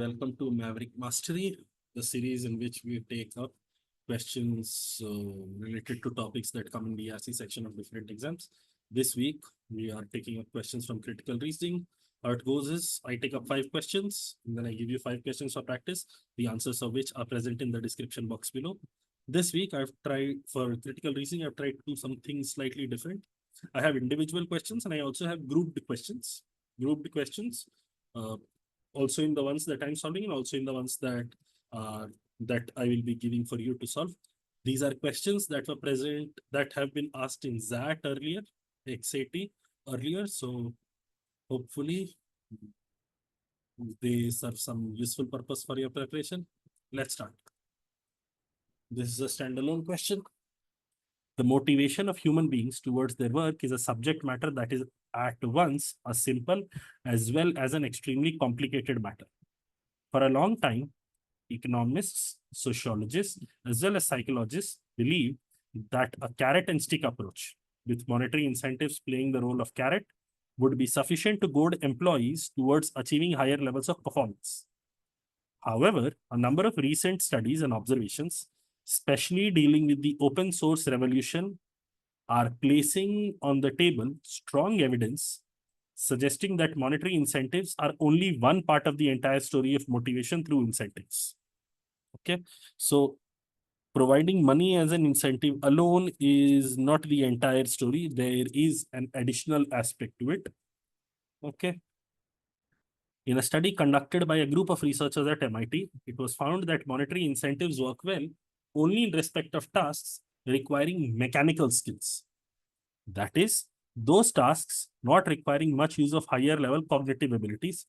welcome to Maverick Mastery, the series in which we take up questions related to topics that come in the RC section of different exams. This week, we are taking up questions from critical reasoning. How it goes is, I take up 5 questions, and then I give you 5 questions for practice, the answers of which are present in the description box below. This week, I've tried, for critical reasoning, I've tried to do something slightly different. I have individual questions, and I also have grouped questions. Also in the ones that I'm solving and also in the ones that I will be giving for you to solve. These are questions that were present, that have been asked in XAT earlier, XAT earlier. So hopefully they serve some useful purpose for your preparation. Let's start. This is a standalone question. The motivation of human beings towards their work is a subject matter that is at once a simple as well as an extremely complicated matter. For a long time, economists, sociologists, as well as psychologists believe that a carrot and stick approach, with monetary incentives playing the role of carrot, would be sufficient to goad employees towards achieving higher levels of performance. However, a number of recent studies and observations, especially dealing with the open source revolution, are placing on the table strong evidence suggesting that monetary incentives are only one part of the entire story of motivation through incentives. Okay, so providing money as an incentive alone is not the entire story. There is an additional aspect to it. Okay. In a study conducted by a group of researchers at MIT, it was found that monetary incentives work well only in respect of tasks requiring mechanical skills. That is, those tasks not requiring much use of higher level cognitive abilities,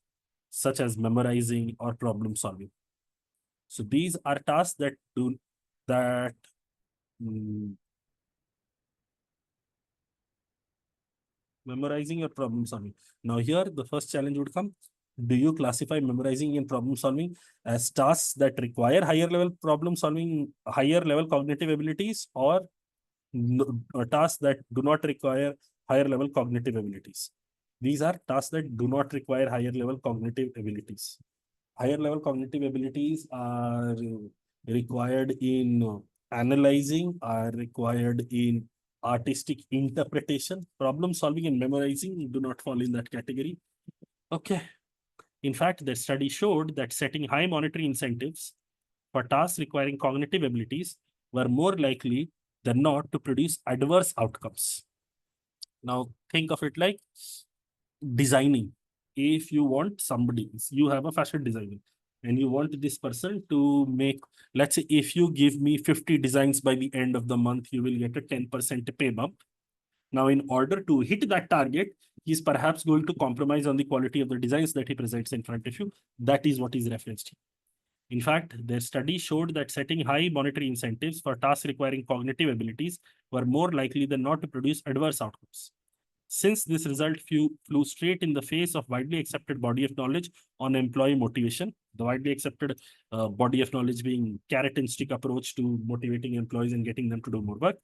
such as memorizing or problem solving. So these are tasks that memorizing or problem solving. Now here, the first challenge would come. Do you classify memorizing and problem solving as tasks that require higher level problem solving, higher level cognitive abilities, or tasks that do not require higher level cognitive abilities? These are tasks that do not require higher level cognitive abilities. Higher level cognitive abilities are required in analyzing, are required in artistic interpretation. Problem solving and memorizing do not fall in that category. Okay. In fact, the study showed that setting high monetary incentives for tasks requiring cognitive abilities were more likely than not to produce adverse outcomes. Now, think of it like designing. If you want somebody, you have a fashion designer, and you want this person to make, let's say, if you give me 50 designs by the end of the month, you will get a 10% pay bump. Now, in order to hit that target, he's perhaps going to compromise on the quality of the designs that he presents in front of you. That is what is referenced here. In fact, their study showed that setting high monetary incentives for tasks requiring cognitive abilities were more likely than not to produce adverse outcomes. Since this result flew straight in the face of widely accepted body of knowledge on employee motivation, the widely accepted body of knowledge being carrot and stick approach to motivating employees and getting them to do more work,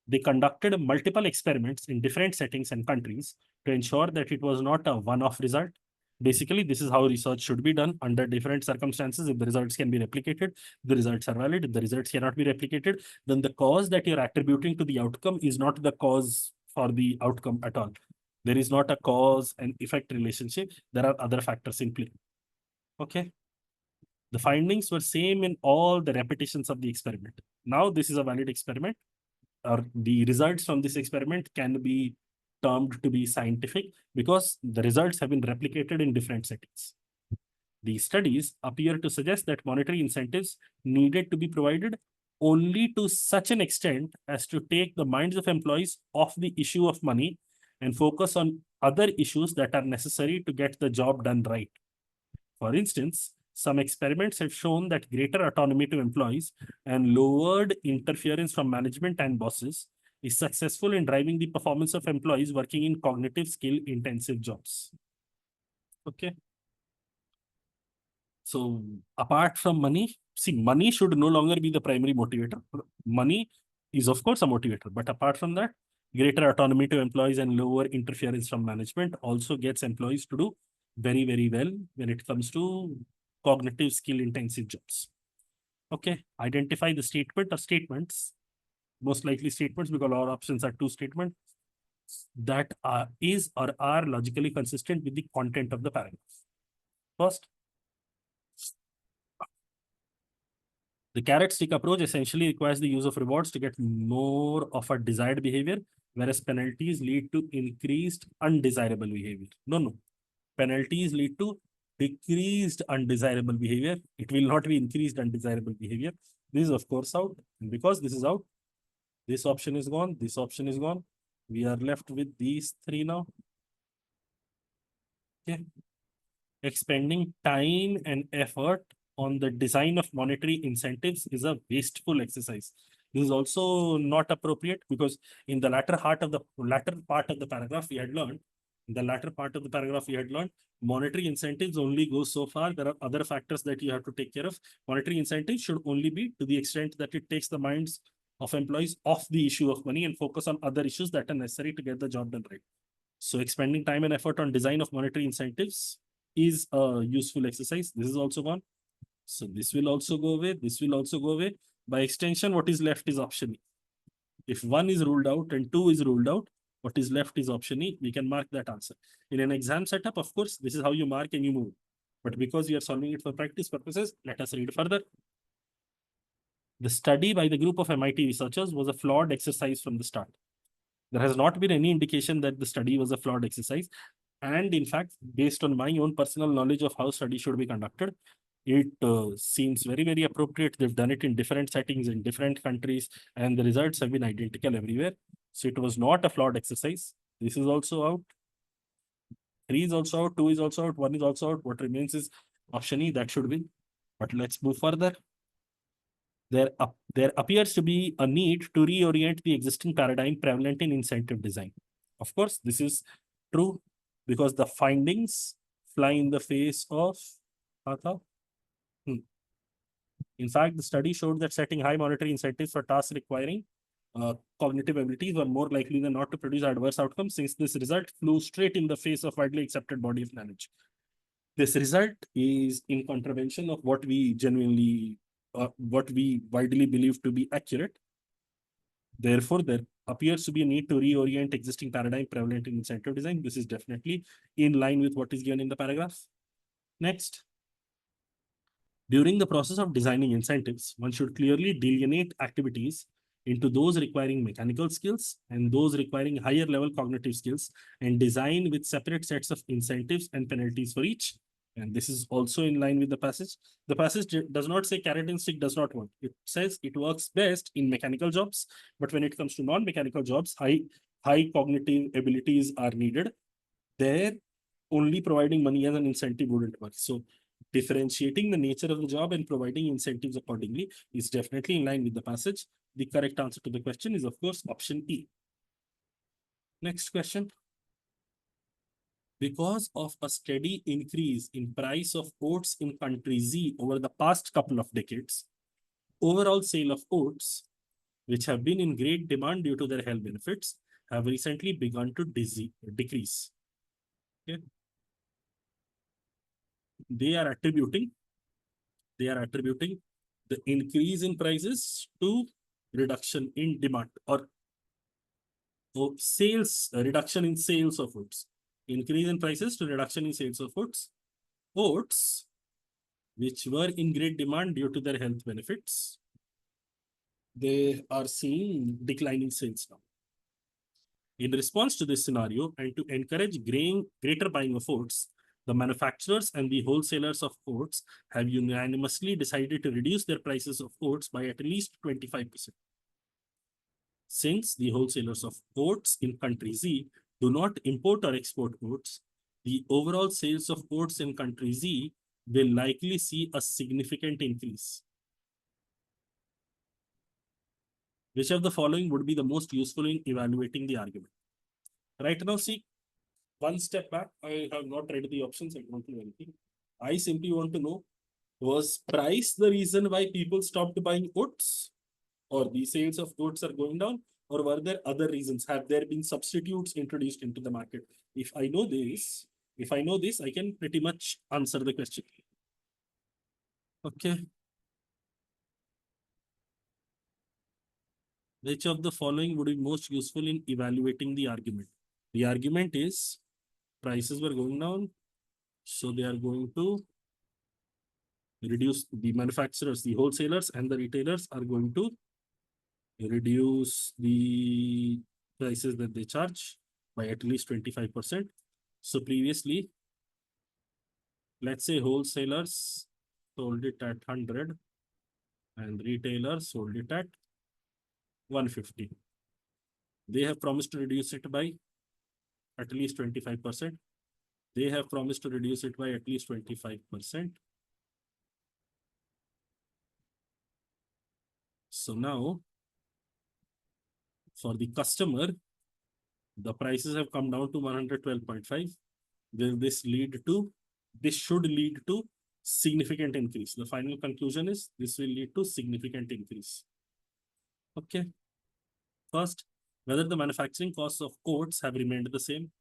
they conducted multiple experiments in different settings and countries to ensure that it was not a one-off result. Basically, this is how research should be done under different circumstances. If the results can be replicated, the results are valid. If the results cannot be replicated, then the cause that you're attributing to the outcome is not the cause for the outcome at all. There is not a cause and effect relationship. There are other factors in play. Okay. The findings were same in all the repetitions of the experiment. Now, this is a valid experiment, or the results from this experiment can be termed to be scientific because the results have been replicated in different settings. These studies appear to suggest that monetary incentives needed to be provided only to such an extent as to take the minds of employees off the issue of money and focus on other issues that are necessary to get the job done right. For instance, some experiments have shown that greater autonomy to employees and lowered interference from management and bosses is successful in driving the performance of employees working in cognitive skill-intensive jobs. Okay. So apart from money, see, money should no longer be the primary motivator. Money is, of course, a motivator. But apart from that, greater autonomy to employees and lower interference from management also gets employees to do very, very well when it comes to cognitive skill intensive jobs. Okay, identify the statement or statements, most likely statements because our options are two statements that is or are logically consistent with the content of the paragraph. First, the carrot stick approach essentially requires the use of rewards to get more of a desired behavior, whereas penalties lead to increased undesirable behavior. No. Penalties lead to decreased undesirable behavior. It will not be increased undesirable behavior. This is of course out. And because this is out, this option is gone. This option is gone. We are left with these three now. Okay. Expending time and effort on the design of monetary incentives is a wasteful exercise. This is also not appropriate because in the latter part of the paragraph we had learned, monetary incentives only go so far. There are other factors that you have to take care of. Monetary incentives should only be to the extent that it takes the minds of employees off the issue of money and focus on other issues that are necessary to get the job done right. So expending time and effort on design of monetary incentives is a useful exercise. This is also gone. So this will also go away. This will also go away. By extension, what is left is option E. If 1 is ruled out and 2 is ruled out, what is left is option E. We can mark that answer. In an exam setup, of course, this is how you mark and you move. But because we are solving it for practice purposes, let us read further. The study by the group of MIT researchers was a flawed exercise from the start. There has not been any indication that the study was a flawed exercise. And in fact, based on my own personal knowledge of how study should be conducted, it seems very, very appropriate. They've done it in different settings in different countries, and the results have been identical everywhere. So it was not a flawed exercise. This is also out. 3 is also out, 2 is also out, 1 is also out. What remains is option E, that should win. But let's move further. There appears to be a need to reorient the existing paradigm prevalent in incentive design. Of course, this is true because the findings fly in the face of In fact, the study showed that setting high monetary incentives for tasks requiring cognitive abilities were more likely than not to produce adverse outcomes, since this result flew straight in the face of widely accepted body of knowledge. This result is in contravention of what we widely believe to be accurate. Therefore, there appears to be a need to reorient existing paradigm prevalent in incentive design. This is definitely in line with what is given in the paragraph. Next. During the process of designing incentives, one should clearly delineate activities into those requiring mechanical skills and those requiring higher level cognitive skills, and design with separate sets of incentives and penalties for each. And this is also in line with the passage. The passage does not say carrot and stick does not work. It says it works best in mechanical jobs, but when it comes to non-mechanical jobs, high cognitive abilities are needed. There, only providing money as an incentive wouldn't work. So differentiating the nature of the job and providing incentives accordingly is definitely in line with the passage. The correct answer to the question is, of course, option E. Next question. Because of a steady increase in price of oats in country Z over the past couple of decades, overall sale of oats, which have been in great demand due to their health benefits, have recently begun to decrease. Okay. They are attributing the increase in prices to reduction in demand or reduction in sales of oats. Increase in prices to reduction in sales of oats. Oats, which were in great demand due to their health benefits, they are seeing declining sales now. In response to this scenario and to encourage greater buying of oats, the manufacturers and the wholesalers of oats have unanimously decided to reduce their prices of oats by at least 25%. Since the wholesalers of oats in country Z do not import or export oats, the overall sales of oats in country Z will likely see a significant increase. Which of the following would be the most useful in evaluating the argument? Right now, see, one step back. I have not read the options. I don't know anything. I simply want to know, was price the reason why people stopped buying oats, or the sales of oats are going down, or were there other reasons? Have there been substitutes introduced into the market? If I know this, I can pretty much answer the question. Okay. Which of the following would be most useful in evaluating the argument? The argument is prices were going down, so they are going to reduce the manufacturers, the wholesalers and the retailers are going to reduce the prices that they charge by at least 25%. So previously, let's say wholesalers sold it at 100 and retailers sold it at 150. They have promised to reduce it by at least 25%. They have promised to reduce it by at least 25%. So now, for the customer, the prices have come down to 112.5. Will this lead to, this should lead to significant increase. The final conclusion is this will lead to significant increase. Okay. First, whether the manufacturing costs of coats have remained the same.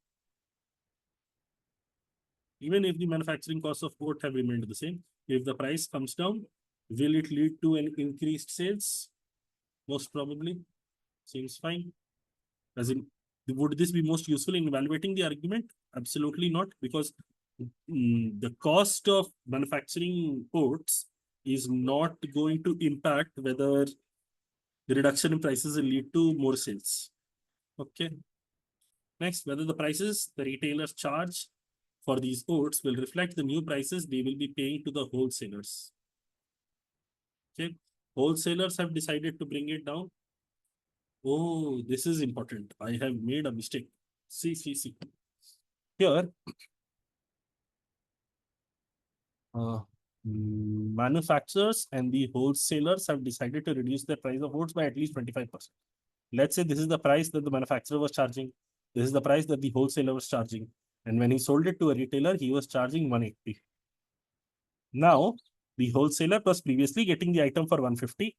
Even if the manufacturing costs of coat have remained the same, if the price comes down, will it lead to an increased sales? Most probably. Seems fine. As in, would this be most useful in evaluating the argument? Absolutely not, because the cost of manufacturing coats is not going to impact whether the reduction in prices will lead to more sales. Okay. Next, whether the prices the retailers charge for these coats will reflect the new prices they will be paying to the wholesalers. Okay. Wholesalers have decided to bring it down. Oh, this is important. I have made a mistake. See. Here, manufacturers and the wholesalers have decided to reduce the price of oats by at least 25%. Let's say this is the price that the manufacturer was charging. This is the price that the wholesaler was charging. And when he sold it to a retailer, he was charging 180. Now, the wholesaler was previously getting the item for 150,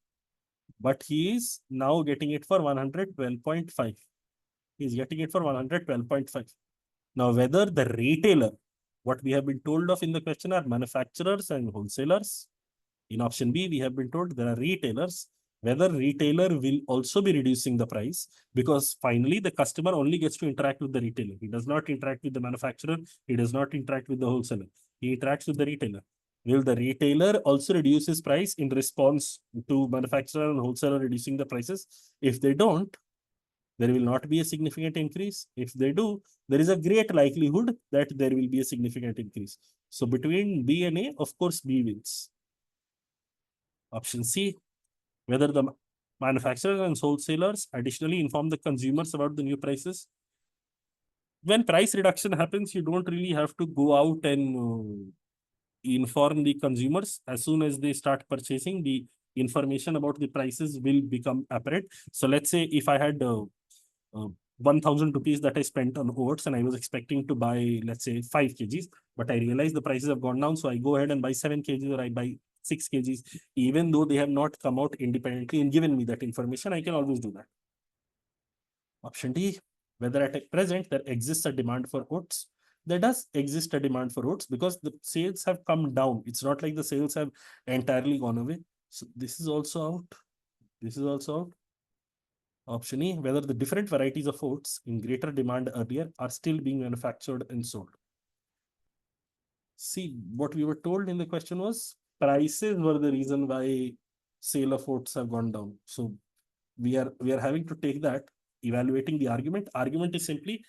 but he is now getting it for 112.5. He is getting it for 112.5. Now, whether the retailer, what we have been told of in the question are manufacturers and wholesalers. In option B, we have been told there are retailers. Whether retailer will also be reducing the price, because finally the customer only gets to interact with the retailer. He does not interact with the manufacturer. He does not interact with the wholesaler. He interacts with the retailer. Will the retailer also reduce his price in response to manufacturer and wholesaler reducing the prices? If they don't, there will not be a significant increase. If they do, there is a great likelihood that there will be a significant increase. So between B and A, of course, B wins. Option C, whether the manufacturers and wholesalers additionally inform the consumers about the new prices. When price reduction happens, you don't really have to go out and inform the consumers. As soon as they start purchasing, the information about the prices will become apparent. So let's say if I had 1,000 rupees that I spent on oats and I was expecting to buy, let's say 5 kgs, but I realized the prices have gone down. So I go ahead and buy 7 kgs or I buy 6 kgs, even though they have not come out independently and given me that information, I can always do that. Option D, whether at present there exists a demand for oats. There does exist a demand for oats because the sales have come down. It's not like the sales have entirely gone away. So this is also out. This is also out. Option E, whether the different varieties of oats in greater demand earlier are still being manufactured and sold. See, what we were told in the question was prices were the reason why sale of oats have gone down. So we are having to take that, evaluating the argument. Argument is simply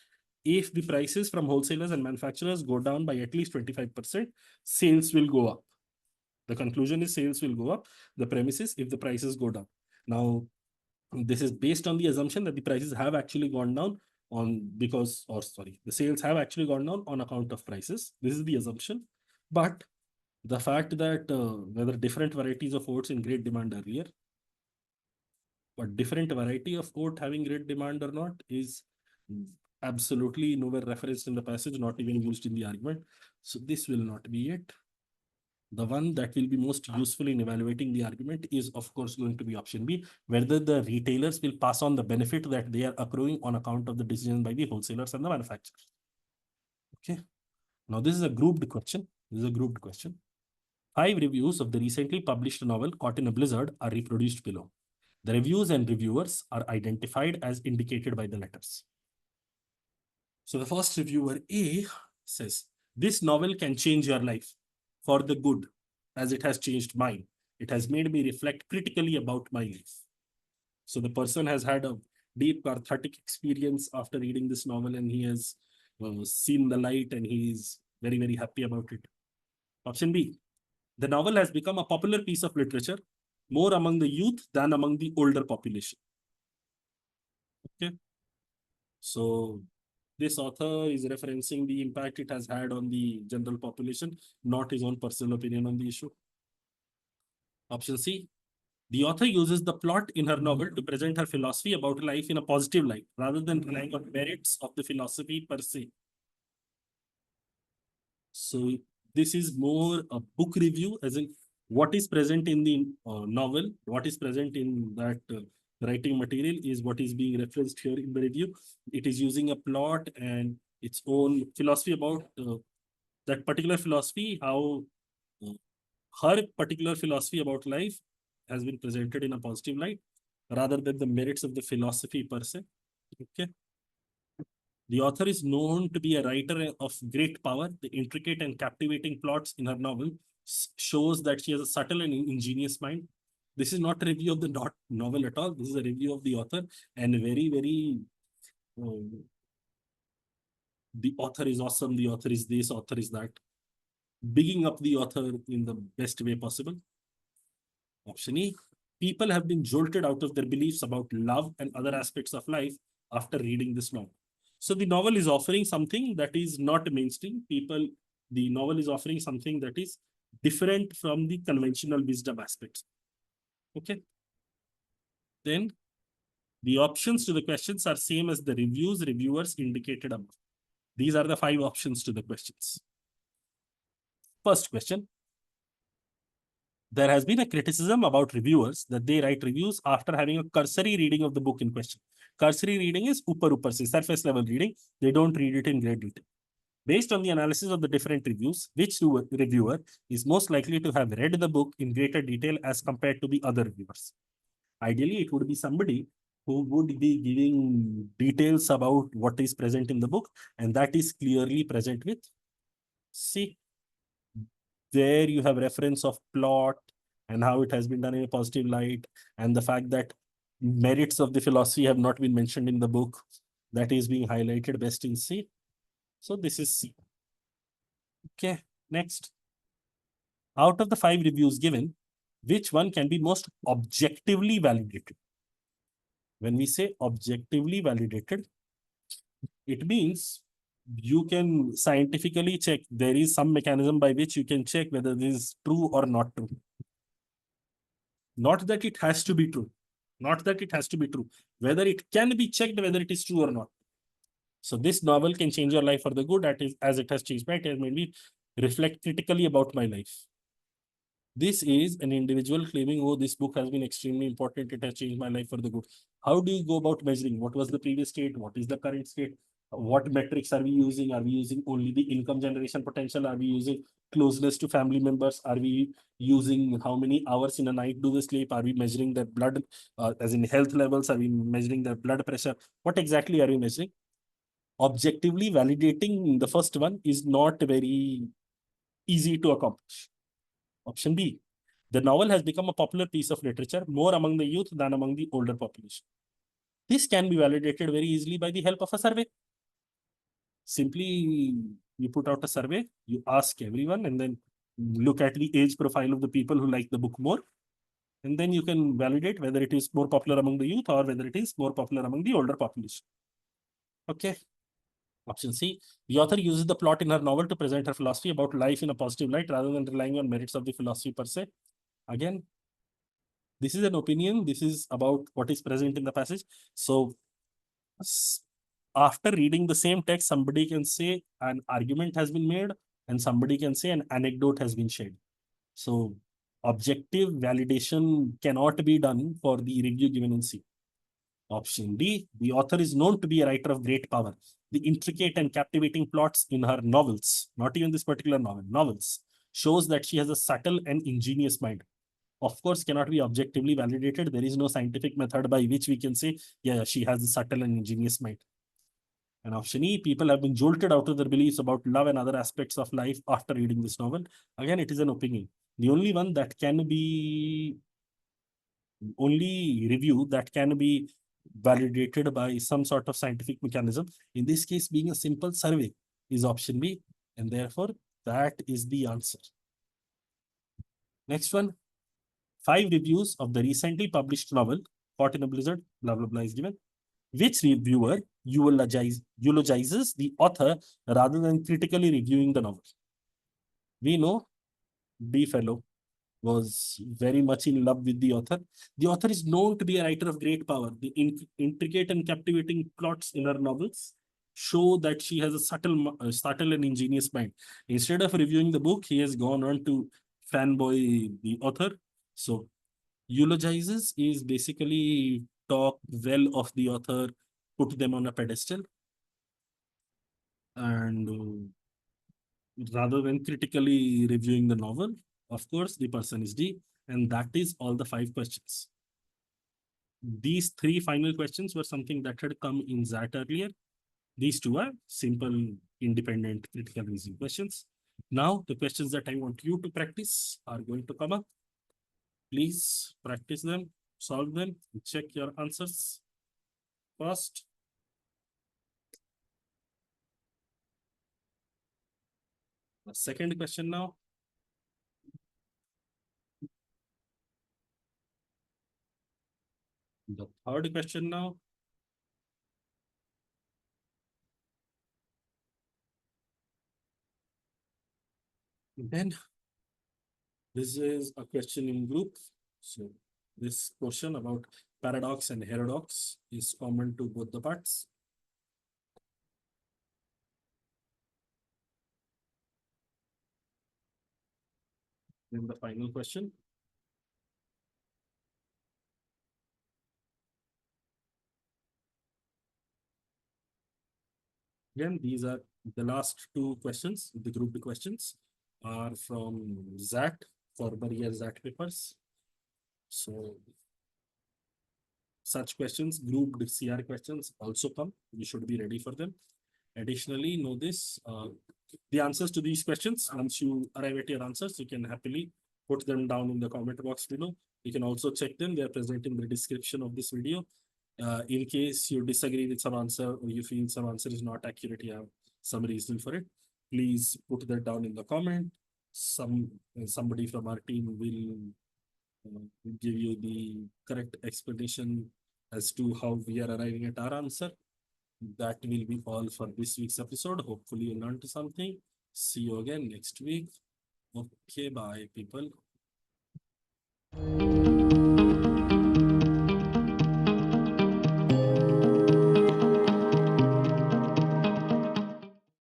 if the prices from wholesalers and manufacturers go down by at least 25%, sales will go up. The conclusion is sales will go up. The premise is if the prices go down. Now, this is based on the assumption that the prices have actually gone down the sales have actually gone down on account of prices. This is the assumption. But the fact that whether different varieties of oats in great demand earlier, but different variety of oat having great demand or not is absolutely nowhere referenced in the passage, not even used in the argument. So this will not be it. The one that will be most useful in evaluating the argument is, of course, going to be option B, whether the retailers will pass on the benefit that they are accruing on account of the decision by the wholesalers and the manufacturers. Okay. Now, this is a grouped question. 5 reviews of the recently published novel Caught in a Blizzard are reproduced below. The reviews and reviewers are identified as indicated by the letters. So the first reviewer A says, this novel can change your life for the good, as it has changed mine. It has made me reflect critically about my life. So the person has had a deep cathartic experience after reading this novel, and he has seen the light, and he is very, very happy about it. Option B, the novel has become a popular piece of literature more among the youth than among the older population. Okay. So this author is referencing the impact it has had on the general population, not his own personal opinion on the issue. Option C, the author uses the plot in her novel to present her philosophy about life in a positive light, rather than relying on merits of the philosophy per se. So this is more a book review, as in what is present in the novel, what is present in that writing material is what is being referenced here in the review. It is using a plot and its own philosophy about that particular philosophy, how her particular philosophy about life has been presented in a positive light, rather than the merits of the philosophy per se. Okay. The author is known to be a writer of great power. The intricate and captivating plots in her novel shows that she has a subtle and ingenious mind. This is not a review of the novel at all. This is a review of the author, and very, very, the author is awesome, the author is this, author is that. Bigging up the author in the best way possible. Option E, people have been jolted out of their beliefs about love and other aspects of life after reading this novel. So the novel is offering something that is not mainstream. The novel is offering something that is different from the conventional wisdom aspects. Okay. Then the options to the questions are same as the reviewers indicated above. These are the 5 options to the questions. First question. There has been a criticism about reviewers that they write reviews after having a cursory reading of the book in question. Cursory reading is upper se, surface level reading. They don't read it in great detail. Based on the analysis of the different reviews, which reviewer is most likely to have read the book in greater detail as compared to the other reviewers? Ideally, it would be somebody who would be giving details about what is present in the book, and that is clearly present with C. There you have reference of plot and how it has been done in a positive light, and the fact that merits of the philosophy have not been mentioned in the book. That is being highlighted best in C. So this is C. Okay, next. Out of the 5 reviews given, which one can be most objectively validated? When we say objectively validated, it means you can scientifically check. There is some mechanism by which you can check whether this is true or not true. Not that it has to be true. Not that it has to be true. Whether it can be checked whether it is true or not. So this novel can change your life for the good, as it has changed my. It has made me reflect critically about my life. This is an individual claiming, oh, this book has been extremely important. It has changed my life for the good. How do you go about measuring? What was the previous state? What is the current state? What metrics are we using? Are we using only the income generation potential? Are we using closeness to family members? Are we using how many hours in a night do they sleep? Are we measuring their blood, as in health levels? Are we measuring their blood pressure? What exactly are we measuring? Objectively validating the first one is not very easy to accomplish. Option B, the novel has become a popular piece of literature more among the youth than among the older population. This can be validated very easily by the help of a survey. Simply, you put out a survey, you ask everyone, and then look at the age profile of the people who like the book more. And then you can validate whether it is more popular among the youth or whether it is more popular among the older population. Okay. Option C, the author uses the plot in her novel to present her philosophy about life in a positive light rather than relying on merits of the philosophy per se. Again, this is an opinion. This is about what is present in the passage. So after reading the same text, somebody can say an argument has been made and somebody can say an anecdote has been shared. So objective validation cannot be done for the review given in C. Option D, the author is known to be a writer of great power. The intricate and captivating plots in her novels, not even this particular novel, novels, shows that she has a subtle and ingenious mind. Of course, cannot be objectively validated. There is no scientific method by which we can say, yeah, she has a subtle and ingenious mind. And option E, people have been jolted out of their beliefs about love and other aspects of life after reading this novel. Again, it is an opinion. The only one that can be, only review that can be validated by some sort of scientific mechanism, in this case being a simple survey, is option B. And therefore, that is the answer. Next one, 5 reviews of the recently published novel, Caught in a Blizzard, blah, blah, blah is given. Which reviewer eulogizes the author rather than critically reviewing the novel? We know B fellow was very much in love with the author. The author is known to be a writer of great power. The intricate and captivating plots in her novels show that she has a subtle and ingenious mind. Instead of reviewing the book, he has gone on to fanboy the author. So eulogizes is basically talk well of the author, put them on a pedestal, and rather than critically reviewing the novel, of course, the person is D. And that is all the 5 questions. These 3 final questions were something that had come in XAT earlier. These 2 are simple, independent, critical reasoning questions. Now, the questions that I want you to practice are going to come up. Please practice them, solve them, and check your answers. First, the second question now. The third question now. Then this is a question in group. So this question about paradox and heterodox is common to both the parts. Then the final question. Again, these are the last 2 questions. The grouped questions are from XAT, former year XAT papers. So such questions, grouped CR questions also come. You should be ready for them. Additionally, know this, the answers to these questions, once you arrive at your answers, you can happily put them down in the comment box below. You can also check them. They are present in the description of this video. In case you disagree with some answer or you feel some answer is not accurate, you have some reason for it, please put that down in the comment. Somebody from our team will give you the correct explanation as to how we are arriving at our answer. That will be all for this week's episode. Hopefully you learned something. See you again next week. Okay, bye people.